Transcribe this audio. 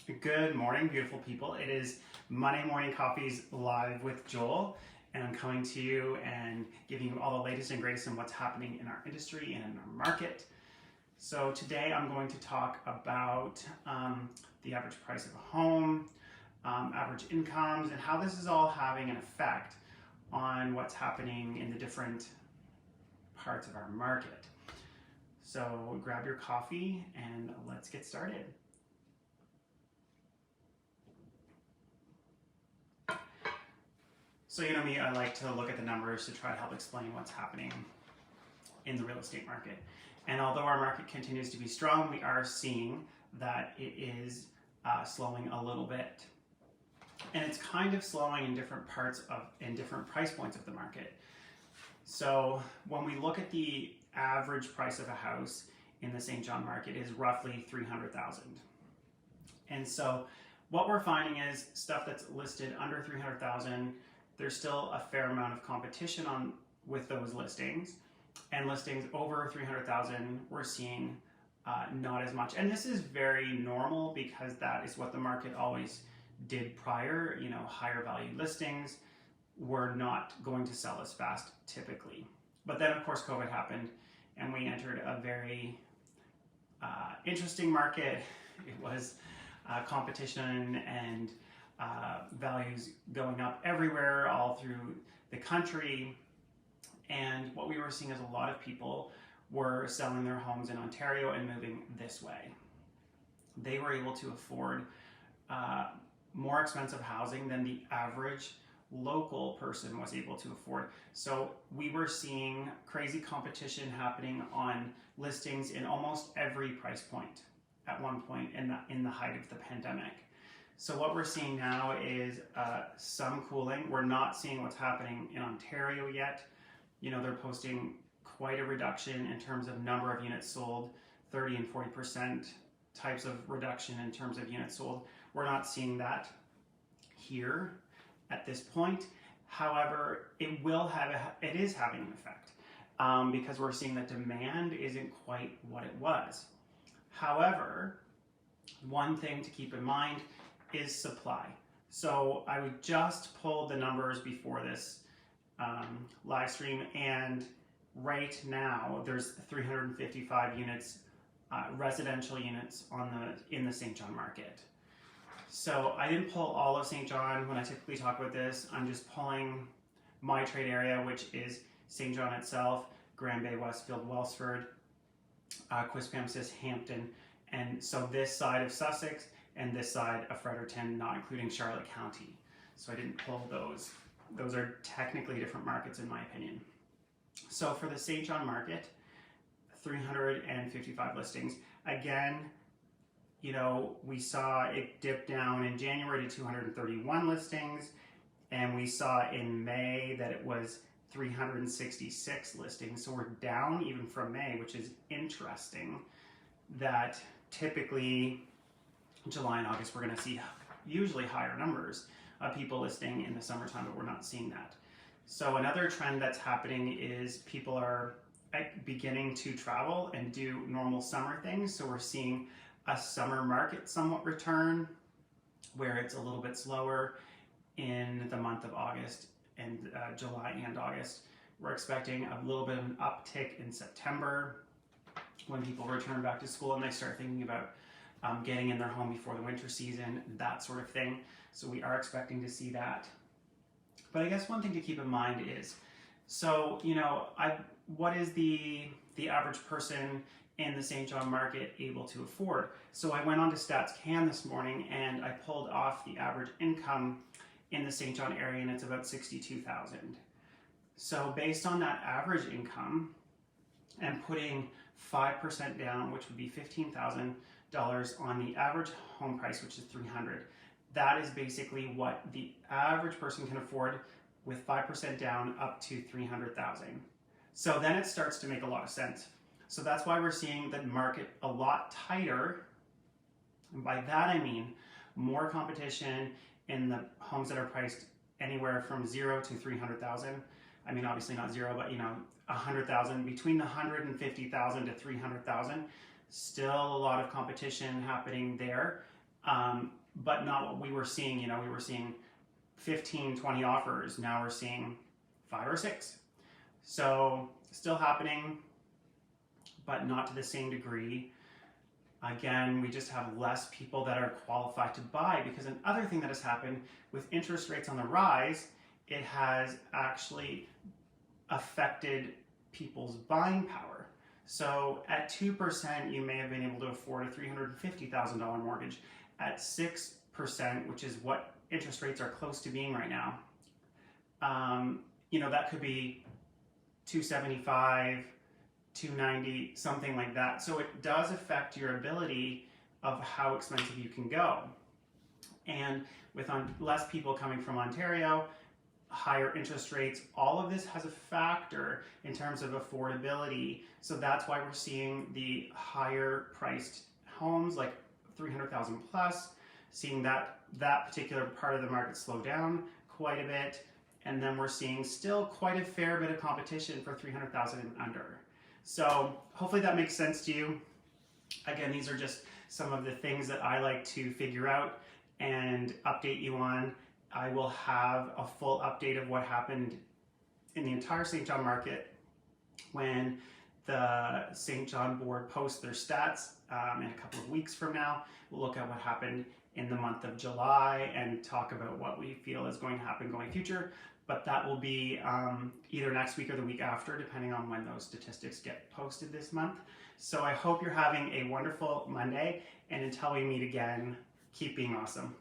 Good morning, beautiful people. It is Monday Morning Coffees live with Joel, and I'm coming to you and giving you all the latest and greatest in what's happening in our industry and in our market. So today I'm going to talk about the average price of a home, average incomes, and how this is all having an effect on what's happening in the different parts of our market. So grab your coffee and let's get started. So you know me, I like to look at the numbers to try to help explain what's happening in the real estate market. And although our market continues to be strong, we are seeing that it is slowing a little bit. And it's kind of slowing in different different price points of the market. So when we look at the average price of a house in the St. John market is roughly $300,000. And so what we're finding is stuff that's listed under $300,000, there's still a fair amount of competition with those listings, and listings over $300,000 we're seeing not as much. And this is very normal because that is what the market always did prior. You know, higher value listings were not going to sell as fast typically. But then of course COVID happened and we entered a very interesting market. It was competition and values going up everywhere, all through the country. And what we were seeing is a lot of people were selling their homes in Ontario and moving this way. They were able to afford more expensive housing than the average local person was able to afford. So we were seeing crazy competition happening on listings in almost every price point at one point in the height of the pandemic. So what we're seeing now is some cooling. We're not seeing what's happening in Ontario yet. You know, they're posting quite a reduction in terms of number of units sold, 30 and 40% types of reduction in terms of units sold. We're not seeing that here at this point. However, it is having an effect because we're seeing that demand isn't quite what it was. However, one thing to keep in mind is supply. So I would just pull the numbers before this live stream, and right now there's 355 units, residential units in the St. John market. So I didn't pull all of St. John when I typically talk about this. I'm just pulling my trade area, which is St. John itself, Grand Bay, Westfield, Welsford, Quispamsis, Hampton, and so this side of Sussex and this side of Fredericton, not including Charlotte County. So I didn't pull those. Those are technically different markets in my opinion. So for the St. John market, 355 listings. Again, you know, we saw it dip down in January to 231 listings, and we saw in May that it was 366 listings. So we're down even from May, which is interesting that typically July and August we're going to see usually higher numbers of people listing in the summertime, but we're not seeing that. So another trend that's happening is people are beginning to travel and do normal summer things. So we're seeing a summer market somewhat return, where it's a little bit slower in the month of August and July and August. We're expecting a little bit of an uptick in September when people return back to school and they start thinking about getting in their home before the winter season, that sort of thing. So we are expecting to see that. But I guess one thing to keep in mind is, so, you know, what is the average person in the St. John market able to afford? So I went on to StatsCan this morning and I pulled off the average income in the St. John area, and it's about $62,000. So based on that average income and putting 5% down, which would be $15,000 on the average home price, which is $300,000, that is basically what the average person can afford with 5% down up to $300,000. So then it starts to make a lot of sense. So that's why we're seeing the market a lot tighter. And by that I mean more competition in the homes that are priced anywhere from 0 to 300,000. I mean, obviously not 0, but you know, 100,000, between the 150,000 to 300,000. Still a lot of competition happening there. but not what we were seeing. You know, we were seeing 15, 20 offers. Now we're seeing 5 or 6. So still happening, but not to the same degree. Again, we just have less people that are qualified to buy, because another thing that has happened with interest rates on the rise, it has actually affected people's buying power. So at 2%, you may have been able to afford a $350,000 mortgage. At 6%, which is what interest rates are close to being right now, you know, that could be 275, 290, something like that. So it does affect your ability of how expensive you can go. And with less people coming from Ontario, higher interest rates, all of this has a factor in terms of affordability. So that's why we're seeing the higher priced homes, like 300,000 plus, seeing that particular part of the market slow down quite a bit. And then we're seeing still quite a fair bit of competition for 300,000 and under. So hopefully that makes sense to you. Again, these are just some of the things that I like to figure out and update you on. I will have a full update of what happened in the entire St. John market when the St. John board posts their stats in a couple of weeks from now. We'll look at what happened in the month of July and talk about what we feel is going to happen going future. But that will be either next week or the week after, depending on when those statistics get posted this month. So I hope you're having a wonderful Monday, and until we meet again, keep being awesome.